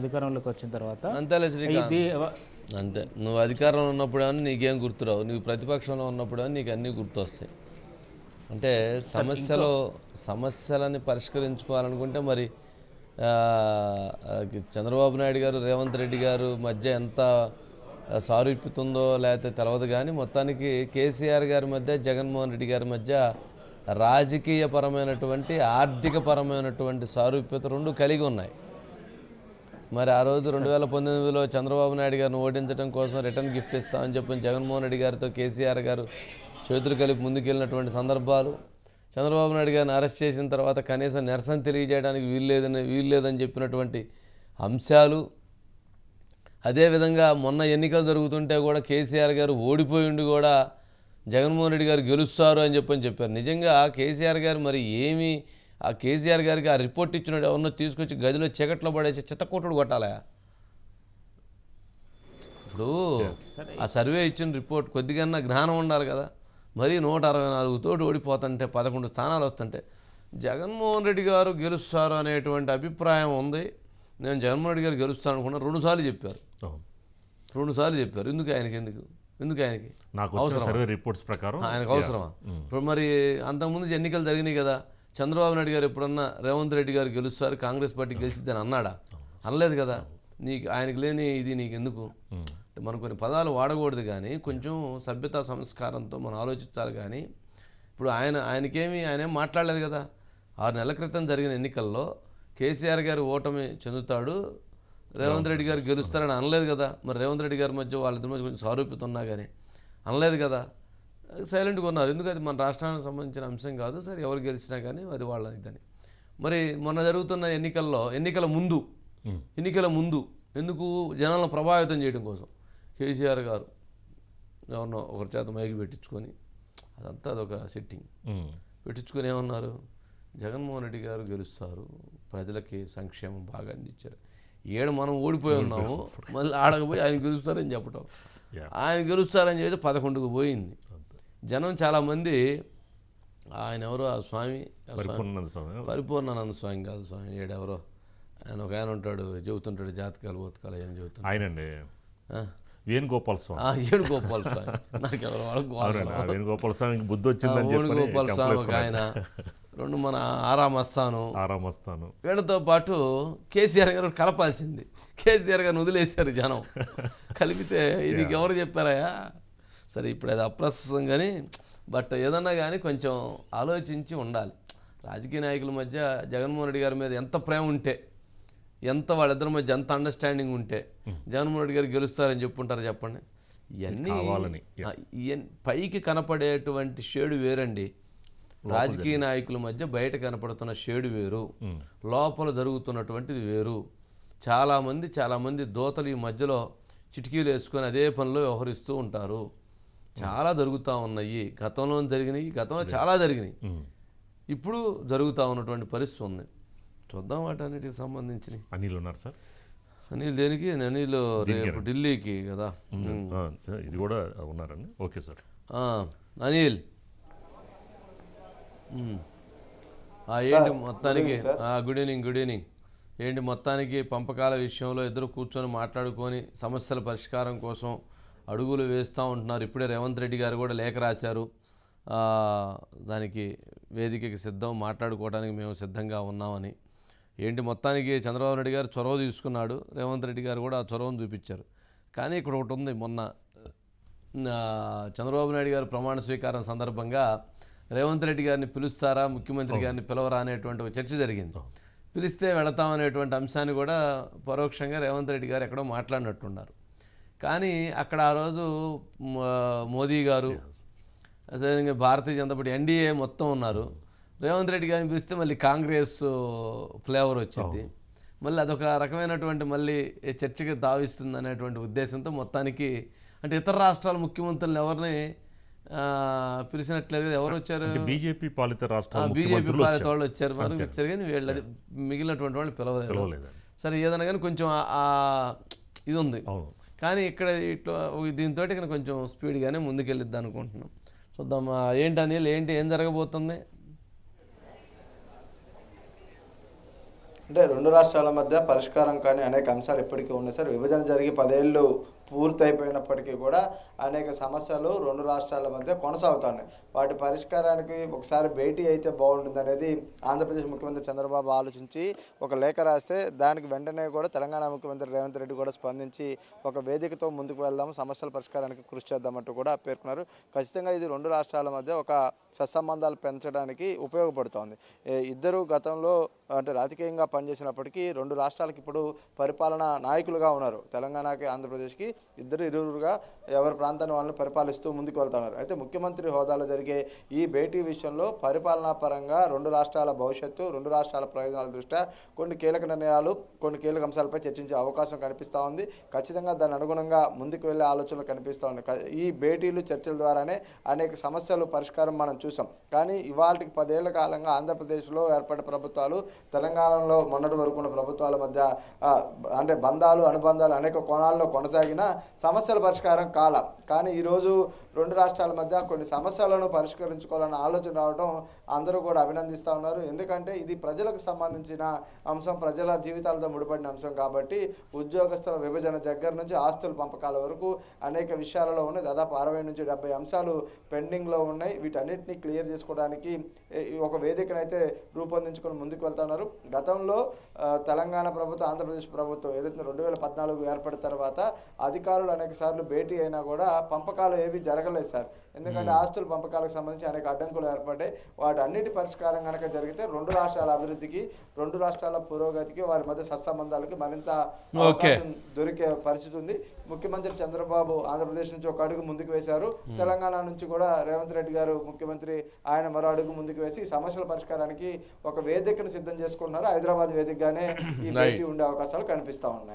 అధికారంలోకి వచ్చిన తర్వాత అంతేలే శ్రీకాంత్, ఇది అంతే. నువ్వు అధికారంలో ఉన్నప్పుడు అని నీకేం గుర్తురావు, నువ్వు ప్రతిపక్షంలో ఉన్నప్పుడు అని నీకు అన్నీ గుర్తొస్తాయి. అంటే సమస్యలని పరిష్కరించుకోవాలనుకుంటే మరి ఆ, చంద్రబాబు నాయుడు గారు రేవంత్ రెడ్డి గారు మధ్య ఎంత సారూప్యతుందో లేకపోతే తెలియదు, కానీ మొత్తానికి కేసీఆర్ గారి మధ్య జగన్మోహన్ రెడ్డి గారి మధ్య రాజకీయపరమైనటువంటి ఆర్థికపరమైనటువంటి సారూప్యత రెండు కలిగి ఉన్నాయి. మరి ఆ రోజు 2019లో చంద్రబాబు నాయుడు గారిని ఓడించడం కోసం రిటర్న్ గిఫ్ట్ ఇస్తామని చెప్పి జగన్మోహన్ రెడ్డి గారితో కేసీఆర్ గారు చేతులు కలిపి ముందుకెళ్ళినటువంటి సందర్భాలు, చంద్రబాబు నాయుడు గారిని అరెస్ట్ చేసిన తర్వాత కనీసం నిరసన తెలియజేయడానికి వీల్లేదని చెప్పినటువంటి అంశాలు, అదేవిధంగా మొన్న ఎన్నికలు జరుగుతుంటే కూడా కేసీఆర్ గారు ఓడిపోయి ఉండి కూడా జగన్మోహన్ రెడ్డి గారు గెలుస్తారు అని చెప్పారు. నిజంగా కేసీఆర్ గారు మరి ఏమీ, ఆ కేసీఆర్ గారికి ఆ రిపోర్ట్ ఇచ్చినట్టు ఎవరినో తీసుకొచ్చి గదిలో చీకట్లో పడేసి చిత్తకొట్టుడు కొట్టాలా? ఇప్పుడు ఆ సర్వే ఇచ్చిన రిపోర్ట్ కొద్దిగా జ్ఞానం ఉండాలి కదా. మరీ 164 తోటి ఓడిపోతుంటే 11 స్థానాలు వస్తుంటే జగన్మోహన్ రెడ్డి గారు గెలుస్తారు అనేటువంటి అభిప్రాయం ఉంది. నేను జగన్మోహన్ రెడ్డి గారు గెలుస్తాను అనుకున్నా. 2 సార్లు చెప్పారు. ఎందుకు ఆయనకి నాకు అవసరం రిపోర్ట్స్ ప్రకారం ఆయనకు అవసరమా? ఇప్పుడు మరి అంతకుముందు ఎన్నికలు జరిగినాయి కదా. చంద్రబాబు నాయుడు గారు ఎప్పుడన్నా రేవంత్ రెడ్డి గారు గెలుస్తారు, కాంగ్రెస్ పార్టీ గెలిచిద్దని అన్నాడా? అనలేదు కదా. ఆయనకి లేని ఇది నీకెందుకు? మనం కొన్ని పదాలు వాడకూడదు, కానీ కొంచెం సభ్యతా సంస్కారంతో మనం ఆలోచించాలి. కానీ ఇప్పుడు ఆయనేం మాట్లాడలేదు కదా. 6 నెలల క్రితం జరిగిన ఎన్నికల్లో కేసీఆర్ గారు ఓటమి చెందుతాడు, రేవంత్ రెడ్డి గారు గెలుస్తారని అనలేదు కదా. మరి రేవంత్ రెడ్డి గారి మధ్య వాళ్ళిద్దరి మధ్య కొంచెం సారూప్యత ఉన్నా కానీ అనలేదు కదా. సైలెంట్గా ఉన్నారు. ఎందుకు? అది మన రాష్ట్రానికి సంబంధించిన అంశం కాదు. సరే, ఎవరు గెలిచినా కానీ అది వాళ్ళ ఇదని. మరి మొన్న జరుగుతున్న ఎన్నికల ముందు ఎందుకు జనాలను ప్రభావితం చేయడం కోసం కేసీఆర్ గారు ఎవరినో ఒకరి చేత మైకి పెట్టించుకొని, అదొక సెట్టింగ్ పెట్టించుకొని ఏమన్నారు, జగన్మోహన్ రెడ్డి గారు గెలుస్తారు, ప్రజలకి సంక్షేమం బాగా అందించారు. మనం ఓడిపోయి ఉన్నాము, మళ్ళీ ఆడకపోయి ఆయన గెలుస్తారని చెప్పటం. ఆయన గెలుస్తారని చెప్పి 11కు పోయింది. జనం చాలామంది ఆయన ఎవరో ఆ స్వామి పరిపూర్ణానంద స్వామి కాదు, స్వామి ఏడెవరో ఆయన ఉంటాడు, చెబుతుంటాడు జాతకాలు బోతకాలు ఏం చెబుతుంటాడు. ఆయనండి వేణుగోపాల్ స్వామి. నాకెవరో వేణుగోపాల్ స్వామికి బుద్ధి వచ్చింది. వేణుగోపాల్ స్వామి ఒక ఆయన, 2 మన ఆరామస్తాను వీళ్ళతో పాటు కేసీఆర్ గారు కలపాల్సింది. కేసీఆర్ గారిని వదిలేశారు జనం. కలిపితే ఇది ఎవరు చెప్పారయ్యా? సరే, ఇప్పుడు అది అప్రస్తుతం, కానీ బట్ ఏదన్నా కానీ కొంచెం ఆలోచించి ఉండాలి. రాజకీయ నాయకుల మధ్య జగన్మోహన్ రెడ్డి గారి మీద ఎంత ప్రేమ ఉంటే, వాళ్ళిద్దరి మధ్య ఎంత అండర్స్టాండింగ్ ఉంటే జగన్మోహన్ రెడ్డి గారు గెలుస్తారని చెప్పుంటారు చెప్పండి. ఇవన్నీ పైకి కనపడేటువంటి షేడు వేరండి. రాజకీయ నాయకుల మధ్య బయట కనపడుతున్న షేడు వేరు, లోపల జరుగుతున్నటువంటిది వేరు. చాలామంది దోతలు ఈ మధ్యలో చిటికీలు వేసుకొని అదే పనిలో వ్యవహరిస్తూ ఉంటారు. చాలా జరుగుతూ ఉన్నాయి. గతంలో చాలా జరిగినాయి, ఇప్పుడు జరుగుతూ ఉన్నటువంటి పరిస్థితి ఉంది. చూద్దాం వాటన్నిటికి సంబంధించి. అనిల్ ఉన్నారు సార్. అనిల్ దేనికి? అనిల్ రేపు ఢిల్లీకి కదా. ఇది కూడా ఉన్నారండి. Okay sir. అనిల్ ఏంటి మొత్తానికి? Good evening. ఏంటి మొత్తానికి పంపకాల విషయంలో ఇద్దరు కూర్చొని మాట్లాడుకొని సమస్యల పరిష్కారం కోసం అడుగులు వేస్తూ ఉంటున్నారు. ఇప్పుడే రేవంత్ రెడ్డి గారు కూడా లేఖ రాశారు. దానికి వేదికకి సిద్ధం, మాట్లాడుకోవడానికి మేము సిద్ధంగా ఉన్నామని. ఏంటి మొత్తానికి చంద్రబాబు నాయుడు గారు చొరవ తీసుకున్నాడు, రేవంత్ రెడ్డి గారు కూడా ఆ చొరవను చూపించారు. కానీ ఇక్కడ ఒకటి ఉంది. మొన్న చంద్రబాబు నాయుడు గారు ప్రమాణ స్వీకారం సందర్భంగా రేవంత్ రెడ్డి గారిని పిలుస్తారా, ముఖ్యమంత్రి గారిని పిలవరా అనేటువంటి ఒక చర్చ జరిగింది. పిలిస్తే వెళతామనేటువంటి అంశాన్ని కూడా పరోక్షంగా రేవంత్ రెడ్డి గారు ఎక్కడో మాట్లాడినట్టున్నారు. కానీ అక్కడ ఆ రోజు మోదీ గారు, అదేవిధంగా భారతీయ జనతా పార్టీ ఎన్డీఏ మొత్తం ఉన్నారు. రేవంత్ రెడ్డి గారిని పిలిస్తే మళ్ళీ కాంగ్రెస్ ఫ్లేవర్ వచ్చింది. మళ్ళీ అదొక రకమైనటువంటి మళ్ళీ చర్చకి తావిస్తుంది అనేటువంటి ఉద్దేశంతో మొత్తానికి, అంటే ఇతర రాష్ట్రాల ముఖ్యమంత్రులను ఎవరిని పిలిచినట్లేదు. ఎవరు వచ్చారు? బీజేపీ పాలిత రాష్ట్రాలు, బీజేపీ పాలిత వాళ్ళు వచ్చారు కానీ వీళ్ళు మిగిలినటువంటి వాళ్ళు పిలవలేదు. సరే, ఏదైనా కానీ కొంచెం ఇది ఉంది. కానీ ఇక్కడ ఇట్లా దీంతో కొంచెం స్పీడ్గానే ముందుకెళ్ళిద్ది అనుకుంటున్నాం. చూద్దాం. ఏంటి అనిల్, ఏం జరగబోతుంది? అంటే రెండు రాష్ట్రాల మధ్య పరిష్కారం కానీ అనేక అంశాలు ఇప్పటికీ ఉన్నాయి సార్. విభజన జరిగి 10 ఏళ్ళు పూర్తయిపోయినప్పటికీ కూడా అనేక సమస్యలు రెండు రాష్ట్రాల మధ్య కొనసాగుతున్నాయి. వాటి పరిష్కారానికి ఒకసారి భేటీ అయితే బాగుంటుంది అనేది ఆంధ్రప్రదేశ్ ముఖ్యమంత్రి చంద్రబాబు ఆలోచించి ఒక లేఖ రాస్తే దానికి వెంటనే కూడా తెలంగాణ ముఖ్యమంత్రి రేవంత్ రెడ్డి కూడా స్పందించి ఒక వేదికతో ముందుకు వెళ్దాము, సమస్యల పరిష్కారానికి కృషి చేద్దామంటూ కూడా పేర్కొన్నారు. ఖచ్చితంగా ఇది రెండు రాష్ట్రాల మధ్య ఒక సత్సంబంధాలు పెంచడానికి ఉపయోగపడుతోంది. ఇద్దరు గతంలో అంటే రాజకీయంగా పనిచేసినప్పటికీ రెండు రాష్ట్రాలకు ఇప్పుడు పరిపాలనా నాయకులుగా ఉన్నారు. తెలంగాణకి ఆంధ్రప్రదేశ్కి ఇరువురుగా ఎవరి ప్రాంతాన్ని వాళ్ళని పరిపాలిస్తూ ముందుకు వెళ్తున్నారు. అయితే ముఖ్యమంత్రి హోదాలో జరిగే ఈ భేటీ విషయంలో పరిపాలనా పరంగా రెండు రాష్ట్రాల భవిష్యత్తు, రెండు రాష్ట్రాల ప్రయోజనాల దృష్ట్యా కొన్ని కీలక నిర్ణయాలు, కొన్ని కీలక అంశాలపై చర్చించే అవకాశం కనిపిస్తూ ఉంది. ఖచ్చితంగా దాని అనుగుణంగా ముందుకు వెళ్ళే ఆలోచనలు కనిపిస్తూ ఉన్నాయి. ఈ భేటీలు చర్చల ద్వారానే అనేక సమస్యలు పరిష్కారం మనం చూసాం. కానీ ఇవాళకి 10 ఏళ్ల కాలంగా ఆంధ్రప్రదేశ్లో ఏర్పడిన ప్రభుత్వాలు, తెలంగాణలో మొన్నటి వరకు ఉన్న ప్రభుత్వాల మధ్య అంటే బంధాలు, అనుబంధాలు అనేక కోణాల్లో కొనసాగిన సమస్యల పరిష్కారం కాల. కానీ ఈరోజు రెండు రాష్ట్రాల మధ్య కొన్ని సమస్యలను పరిష్కరించుకోవాలన్న ఆలోచన రావడం అందరూ కూడా అభినందిస్తూ ఉన్నారు. ఎందుకంటే ఇది ప్రజలకు సంబంధించిన అంశం, ప్రజల జీవితాలతో ముడిపడిన అంశం కాబట్టి ఉద్యోగస్తుల విభజన దగ్గర నుంచి ఆస్తుల పంపకాల వరకు అనేక విషయాలలో ఉన్నాయి. దాదాపు 60 నుంచి 70 అంశాలు పెండింగ్లో ఉన్నాయి. వీటన్నిటిని క్లియర్ చేసుకోవడానికి ఒక వేదికనైతే రూపొందించుకొని ముందుకు వెళ్తున్నారు. గతంలో తెలంగాణ ప్రభుత్వం, ఆంధ్రప్రదేశ్ ప్రభుత్వం ఏదైతే 2014 ఏర్పడిన తర్వాత అధికారులు అనేక సార్లు భేటీ అయినా కూడా పంపకాలు ఏవి జరగలేదు సార్. ఎందుకంటే ఆస్తుల పంపకాలకు సంబంధించి అనేక అడ్డంకులు ఏర్పడ్డాయి. వాటి అన్నిటి పరిష్కారం కనుక జరిగితే రెండు రాష్ట్రాల అభివృద్ధికి, రెండు రాష్ట్రాల పురోగతికి, వారి మధ్య సత్సంబంధాలకి మరింత అవకాశం దొరికే పరిస్థితి ఉంది. ముఖ్యమంత్రి చంద్రబాబు ఆంధ్రప్రదేశ్ నుంచి ఒక అడుగు ముందుకు వేశారు. తెలంగాణ నుంచి కూడా రేవంత్ రెడ్డి గారు ముఖ్యమంత్రి ఆయన మరో అడుగు ముందుకు వేసి సమస్యల పరిష్కారానికి ఒక వేదికను సిద్ధం చేసుకుంటున్నారు. హైదరాబాద్ వేదికగానే ఈ భేటీ ఉండే అవకాశాలు కనిపిస్తా ఉన్నాయి.